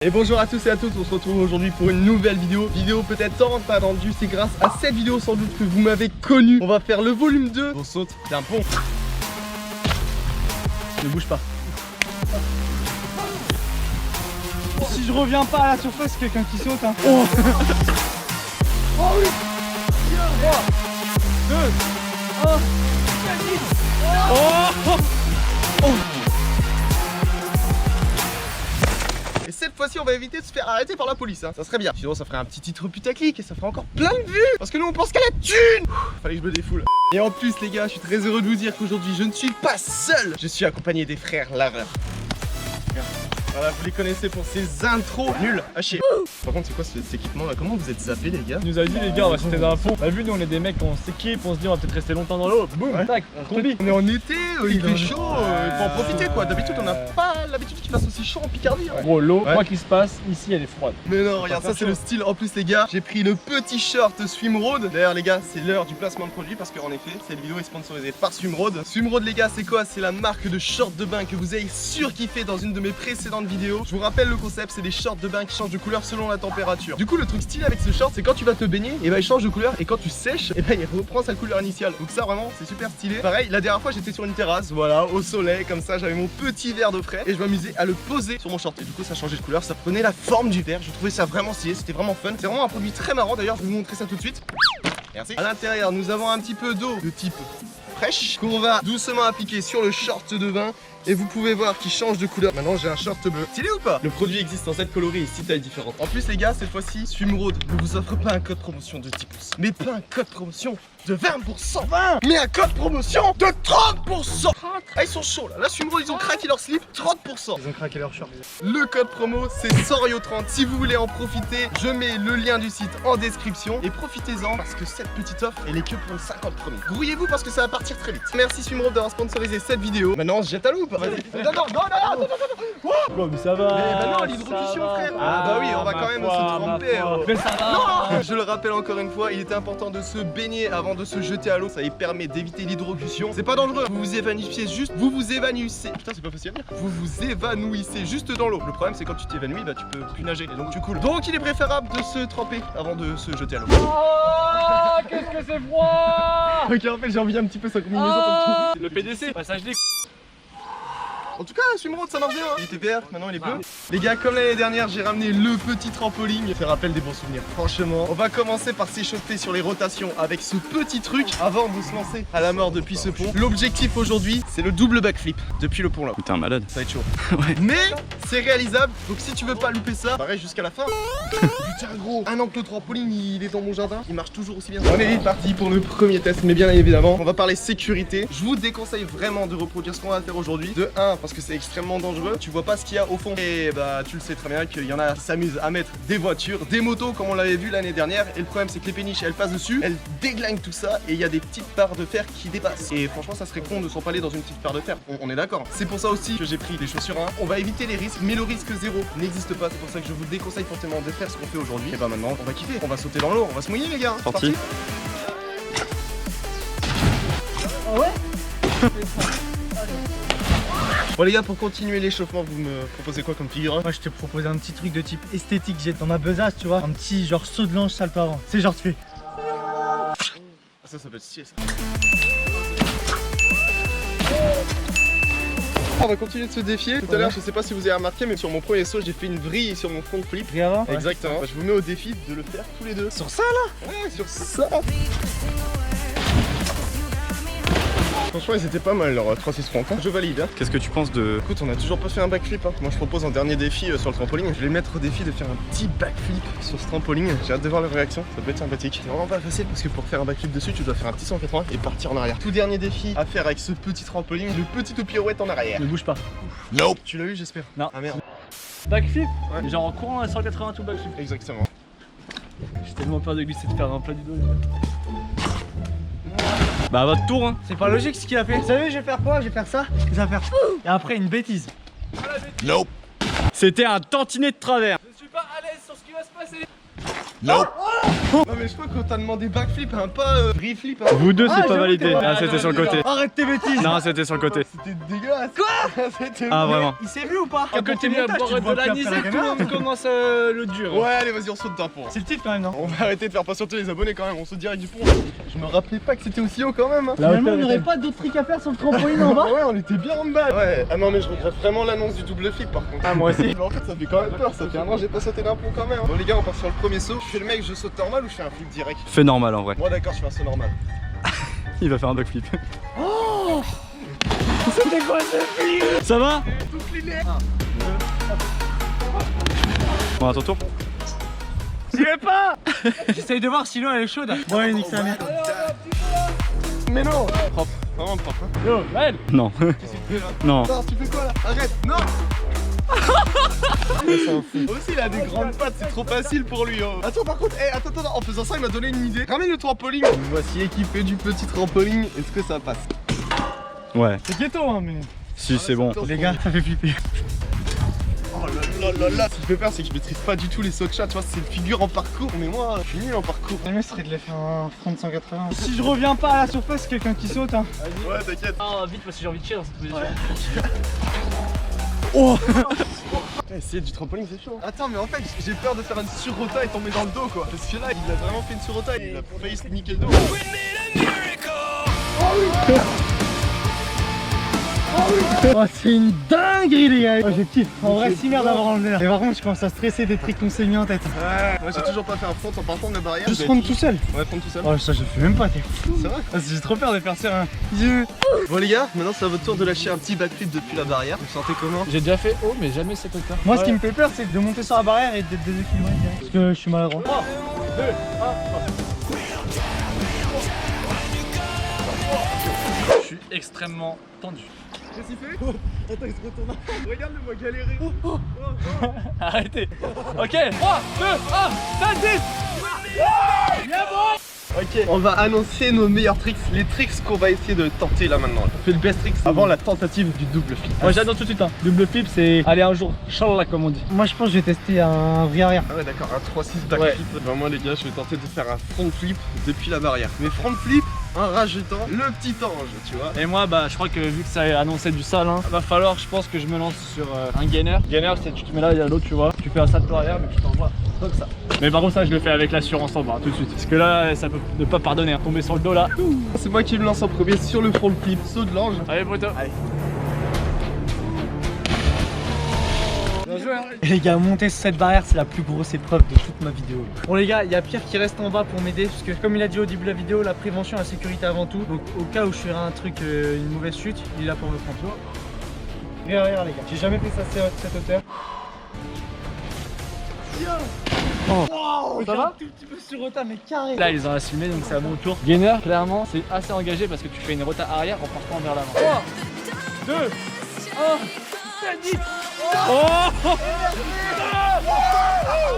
Et bonjour à tous et à toutes, on se retrouve aujourd'hui pour une nouvelle vidéo. Vidéo peut-être tant attendue, c'est grâce à cette vidéo sans doute que vous m'avez connu. On va faire le volume 2. On saute d'un pont. Ne bouge pas. Si je reviens pas à la surface, quelqu'un qui saute hein. Oh, Oh oui. 3, 2, 1, oh, oh. Et cette fois-ci on va éviter de se faire arrêter par la police hein. Ça serait bien, sinon ça ferait un petit titre putaclic et ça ferait encore plein de vues. Parce que nous on pense qu'à la thune. Fallait que je me défoule. Et en plus les gars, je suis très heureux de vous dire qu'aujourd'hui je ne suis pas seul. Je suis accompagné des frères laveurs. Voilà, vous les connaissez pour ces intros nulles à chier. Par contre, c'est quoi cet équipement là? Comment vous êtes zappés, les gars? Il nous a dit, les gars, on va sauter dans un pont. On a vu, nous, on est des mecs, on s'équipe, on se dit, on va peut-être rester longtemps dans l'eau. Boum, Ouais. tac, on combi. On est en été, il fait chaud, il faut en profiter quoi. D'habitude, on n'a pas l'habitude qu'il fasse aussi chaud en Picardie. Hein. Gros, l'eau, Ouais. quoi qu'il se passe, ici, elle est froide. Mais non, regarde, ça c'est le style. En plus, les gars, j'ai pris le petit short Swimroad. D'ailleurs, les gars, c'est l'heure du placement de produit parce qu'en effet, cette vidéo est sponsorisée par Swimroad. Swimroad, les gars, c'est quoi? C'est la marque de short de bain que vous avez surkiffé dans une de mes précédentes vidéos. Je vous rappelle le concept, c'est des shorts de bain qui changent de couleur selon la température. Du coup, le truc stylé avec ce short, c'est quand tu vas te baigner, et bah il change de couleur, et quand tu sèches, et bah il reprend sa couleur initiale. Donc ça, vraiment, c'est super stylé. Pareil, la dernière fois, j'étais sur une terrasse, voilà, au soleil, comme ça, j'avais mon petit verre d'eau frais, et je m'amusais à le poser sur mon short. Et du coup, ça changeait de couleur, ça prenait la forme du verre. Je trouvais ça vraiment stylé, c'était vraiment fun. C'est vraiment un produit très marrant. D'ailleurs, je vais vous montrer ça tout de suite. Merci. À l'intérieur, nous avons un petit peu d'eau de type fraîche qu'on va doucement appliquer sur le short de bain. Et vous pouvez voir qu'il change de couleur. Maintenant j'ai un short bleu. Stylé ou pas? Le produit existe en 7 coloris et 6 tailles différentes. En plus les gars, cette fois-ci, Swimroad ne vous offre pas un code promotion de 10%, mais pas un code promotion de 20%, mais un code promotion de 30%. Ah, ils sont chauds là. Là Swimroad, ils ont craqué leur slip, 30%. Ils ont craqué leur short. Le code promo c'est Sorio30. Si vous voulez en profiter, je mets le lien du site en description. Et profitez-en parce que cette petite offre, elle est que pour les 50 premiers. Grouillez-vous parce que ça va partir très vite. Merci Swimroad d'avoir sponsorisé cette vidéo. Maintenant on se jette à l'eau. Vas-y. Non, Quoi, mais ça va. Mais bah non, l'hydrocution frère. Ah bah oui, on va quand même se tremper. Mais ça va. Non. Je le rappelle encore une fois, il est important de se baigner avant de se jeter à l'eau. Ça permet d'éviter l'hydrocution. C'est pas dangereux. Vous vous évanouissez juste. Vous vous évanouissez. Putain, c'est pas facile à dire. Vous vous évanouissez juste dans l'eau. Le problème, c'est quand tu t'évanouis, bah tu peux plus nager et donc tu coules. Donc il est préférable de se tremper avant de se jeter à l'eau. Oh, qu'est-ce que c'est froid. Ok, en fait, j'ai envie un petit peu sa combinaison. Oh, le PDC, passage des. En tout cas, Swimroad ça marche bien, hein. Il était vert, maintenant il est bleu. Les gars, comme l'année dernière, j'ai ramené le petit trampoline. Ça rappelle des bons souvenirs. Franchement, on va commencer par s'échauffer sur les rotations avec ce petit truc avant de se lancer à la mort depuis ce pont. L'objectif aujourd'hui, c'est le double backflip depuis le pont là. Putain, malade. Ça va être chaud. Ouais. Mais c'est réalisable, donc si tu veux pas louper ça, pareil jusqu'à la fin. Putain gros, un an que le trampoline il est dans mon jardin, il marche toujours aussi bien. On est parti pour le premier test, mais bien évidemment, on va parler sécurité. Je vous déconseille vraiment de reproduire ce qu'on va faire aujourd'hui. De 1, parce que c'est extrêmement dangereux, tu vois pas ce qu'il y a au fond. Et bah tu le sais très bien qu'il y en a qui s'amusent à mettre des voitures, des motos comme on l'avait vu l'année dernière. Et le problème c'est que les péniches elles passent dessus, elles déglinguent tout ça et il y a des petites barres de fer qui dépassent. Et franchement ça serait con de s'empaler dans une petite barre de fer, on est d'accord. C'est pour ça aussi que j'ai pris des chaussures 1. On va éviter les risques, mais le risque zéro n'existe pas. C'est pour ça que je vous déconseille fortement de faire ce qu'on fait aujourd'hui. Et bah maintenant on va kiffer, on va sauter dans l'eau, on va se mouiller les gars. C'est Parti. Ah ouais. Bon les gars, pour continuer l'échauffement, vous me proposez quoi comme figure? Moi je te propose un petit truc de type esthétique, j'ai dans ma besace tu vois, un petit genre saut de l'ange salto avant. C'est genre tu fais. Ça peut être stylé ça. On va continuer de se défier. Tout à l'heure, je sais pas si vous avez remarqué, mais sur mon premier saut, j'ai fait une vrille sur mon front flip. Pris avant. Exactement. Bah, je vous mets au défi de le faire tous les deux. Sur ça là. Ouais, sur ça. Franchement, ils étaient pas mal leurs 3-6 francs. Je valide. Hein. Qu'est-ce que tu penses de... Écoute, on a toujours pas fait un backflip. Hein. Moi, je propose un dernier défi sur le trampoline. Je vais mettre au défi de faire un petit backflip sur ce trampoline. J'ai hâte de voir leur réaction. Ça peut être sympathique. C'est vraiment pas facile parce que pour faire un backflip dessus, tu dois faire un petit 180 et partir en arrière. Tout dernier défi à faire avec ce petit trampoline, le petit pirouette en arrière. Ne bouge pas. Nope. Tu l'as eu, j'espère. Non. Ah merde. Backflip. Ouais. Genre en courant à 180 tout backflip. Exactement. J'ai tellement peur de glisser de faire un plat du dos. Bah à votre tour hein. C'est pas logique ce qu'il a fait. Vous savez, je vais faire quoi? Je vais faire ça. Ça va faire. Et après une bêtise. Nope. C'était un tantinet de travers. Je suis pas à l'aise sur ce qui va se passer. Non mais je crois qu'on t'a demandé backflip, hein, pas free-flip. Hein. Vous deux, c'est pas j'avoue, validé. t'es vrai. Ah, c'était sur le côté. Arrête tes bêtises. Non, c'était sur le côté. C'était dégueulasse. Quoi? C'était Ah, vraiment. Il s'est vu ou pas? Quand tu viens boire de l'anisette, tout le monde commence le dur. Ouais, allez, vas-y, on saute d'un pont. C'est le titre quand même, non? On va arrêter de faire patienter les abonnés quand même, on saute direct du pont. Je me rappelais pas que c'était aussi haut quand même. Hein. Finalement, on n'aurait pas d'autres trucs à faire sur le trampoline en bas? Ouais, on était bien en bas. Ouais, ah non, mais je regrette vraiment l'annonce du double flip par contre. Ah, moi aussi. Mais en fait, ça fait quand même peur, ça fait un an j'ai pas sauté d'un pont quand même. Bon, les gars, on part sur le premier saut. Je fais le mec, je saute normal ou je fais un flip direct? Fais normal en vrai. Moi, d'accord, je fais un saut normal. Il va faire un backflip. Oh! C'était quoi ce flip? Ça va? Tout flipé. Bon, à ton tour. J'y vais pas! J'essaye de voir si l'eau elle est chaude. Bon, allez, nique sa mère. Mais non. Propre, vraiment propre. Hein. Yo, Maël. Non. Qu'est-ce que tu fais là? Non. Non, tu fais quoi là? Arrête, non. Aussi il a des grandes pattes, c'est trop facile pour lui. Oh. Attends par contre, attends, en faisant ça il m'a donné une idée. Ramène le trampoline. Nous voici équipé du petit trampoline, est-ce que ça passe? Ouais. C'est ghetto, hein, mais. Si, c'est bon. Les gars, ça fait flipper. Oh là là, ce qui me fait peur c'est que je maîtrise pas du tout les sauts de chat, tu vois, c'est une figure en parcours, mais moi je suis nul en parcours. Le mieux serait de les faire un front de 180. Si je reviens pas à la surface, quelqu'un qui saute, hein. Ouais, t'inquiète. Ah, vite parce que j'ai envie de chier dans cette position. Oh. Essayer du trampoline c'est chaud. Attends mais en fait j'ai peur de faire une surrota et tomber dans le dos quoi. Parce que là il a vraiment fait une surrota, il a failli se niquer le dos. Oh, c'est une dinguerie, les gars! Oh, j'ai kiffé. En vrai, si merde d'avoir enlevé là. Et par contre, je commence à stresser des trucs qu'on s'est mis en tête. Ouais, moi j'ai toujours pas fait un front en partant de la barrière. Juste prendre tout seul. Ouais, prendre tout seul. Oh, ça, je fais même pas, t'es fou. C'est vrai. Ah, j'ai trop peur de faire ça. Bon les gars, maintenant c'est à votre tour de lâcher un petit backflip depuis la barrière. Vous sentez comment? J'ai déjà fait haut, mais jamais cette hauteur. Moi, ce qui me fait peur, c'est de monter sur la barrière et d'être déséquilibré direct. Parce que je suis maladroit. 3, 2, 1, je suis extrêmement tendu. Qu'est-ce qu'il fait? Oh, attends, il se retourne. Regarde-le moi galérer. Arrêtez. Ok, 3, 2, 1, ça dit. Ok, on va annoncer nos meilleurs tricks, les tricks qu'on va essayer de tenter là maintenant. On fait le best tricks avant la tentative du double flip. Moi j'adore tout de suite, hein. Double flip, c'est aller un jour, Inch'Allah comme on dit. Moi, je pense que je vais tester un vrai arrière. Ah ouais d'accord, un 3-6 backflip. Bah moi les gars, je vais tenter de faire un front flip depuis la barrière. Mais front flip en rajoutant le petit ange, tu vois. Et moi, bah, je crois que vu que ça est annoncé du sale, hein, va falloir, je pense que je me lance sur un gainer. Gainer, c'est tu te mets là, il y a l'autre, tu vois. Tu fais un salto arrière, mais tu t'envoies comme ça. Mais par contre, ça, je le fais avec l'assurance en bras tout de suite. Parce que là, ça peut ne pas pardonner, hein. Tomber sur le dos là. C'est moi qui me lance en premier sur le front flip, saut de l'ange. Allez, poteau. Allez. Bien joué, hein. Et les gars, monter sur cette barrière, c'est la plus grosse épreuve de toute ma vidéo. Bon les gars, il y a Pierre qui reste en bas pour m'aider. Parce que comme il a dit au début de la vidéo, la prévention, la sécurité avant tout. Donc au cas où je ferais un truc, une mauvaise chute, il est là pour me prendre. Regarde les gars, j'ai jamais fait ça à cette hauteur. Oh, ça va? Un tout petit peu sur rota, mais carré. Là, ils ont assumé, donc c'est à mon tour. Gainer, clairement, c'est assez engagé parce que tu fais une rota arrière en partant vers l'avant. 3, 2, 1, ça dit. Oh!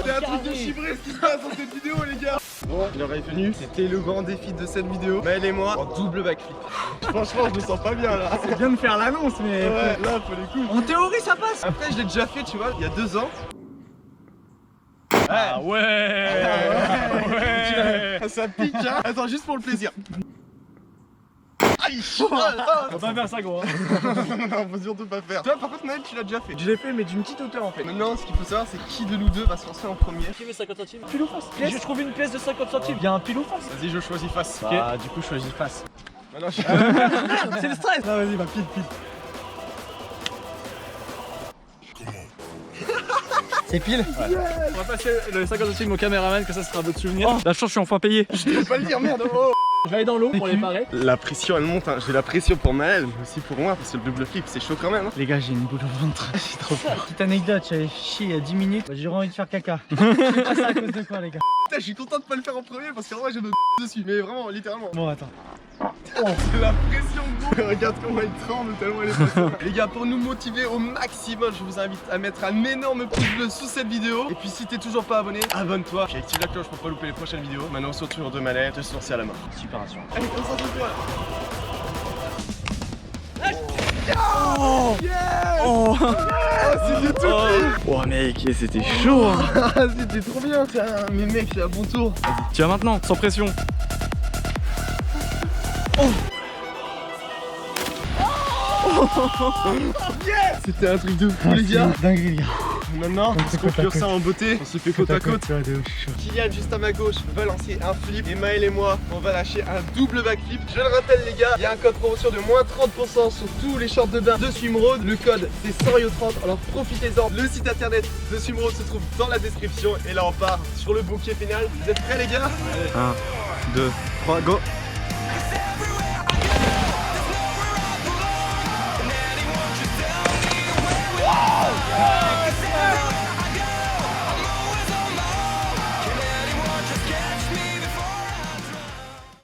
C'est un truc de chibré ce qui se passe dans cette vidéo les gars. Bon, l'heure est venue, c'était le grand défi de cette vidéo. Maël et moi en double backflip. Franchement, je me sens pas bien là. C'est bien de faire l'annonce, mais Ouais, là, faut les coups. en théorie, ça passe. Après, je l'ai déjà fait, tu vois, il y a 2 ans. Ah ouais! Ah, ça pique, hein. Attends, juste pour le plaisir. Aïe! On va pas faire ça, gros. Non, faut surtout pas faire. Toi, par contre, Maël, tu l'as déjà fait. Je l'ai fait, mais d'une petite hauteur en fait. Maintenant, ce qu'il faut savoir, c'est qui de nous deux va se lancer en premier. Qui met 50 centimes? Pile ou face? Je trouve une pièce de 50 centimes. Il y a un pile ou face? Vas-y, je choisis face. Bah, du coup, je choisis face. Maintenant, je... C'est le stress. Non, vas-y, va pile. C'est pile? On va passer le 50 centimes au caméraman, que ça sera votre souvenir. La chance, je suis enfin payé. Je peux pas le dire, merde. Oh. Je vais aller dans l'eau pour les parer. La pression, elle monte. Hein. J'ai la pression pour Maël, mais aussi pour moi, parce que le double flip, c'est chaud quand même. Hein. Les gars, j'ai une boule au ventre. J'ai trop peur. Petite anecdote, j'avais chié il y a 10 minutes. J'ai envie de faire caca. Je sais pas c'est à cause de quoi, les gars. Putain, je suis content de pas le faire en premier parce qu'en vrai, j'ai de dessus. Mais vraiment, littéralement. Bon, attends. C'est la pression, gros. Regarde comment il tremble tellement il est passé. Les gars, pour nous motiver au maximum, je vous invite à mettre un énorme pouce bleu sous cette vidéo. Et puis, si t'es toujours pas abonné, abonne-toi. Puis active la cloche pour pas louper les prochaines vidéos. Maintenant, on se retrouve de manette, je suis lancé à la main. Super rassurant. Allez, concentre-toi. Oh. c'était tout. Oh mec, c'était chaud hein. Ah, c'était trop bien. Putain, mais mec, c'est à bon tour. Tu vas maintenant, sans pression. C'était un truc de fou, les gars. Dinguerie, les gars. Maintenant, on se conclure ça en beauté. On se fait côte à côte. Ouais, de ouf, je suis chaud. Kylian, juste à ma gauche, va lancer un flip. Et Maël et moi, on va lâcher un double backflip. Je le rappelle, les gars, il y a un code promotion de moins 30% sur tous les shorts de bain de Swimroad. Le code, c'est 100Rio30. Alors profitez-en. Le site internet de Swimroad se trouve dans la description. Et là, on part sur le bouquet final. Vous êtes prêts, les gars? 1, 2, 3, go.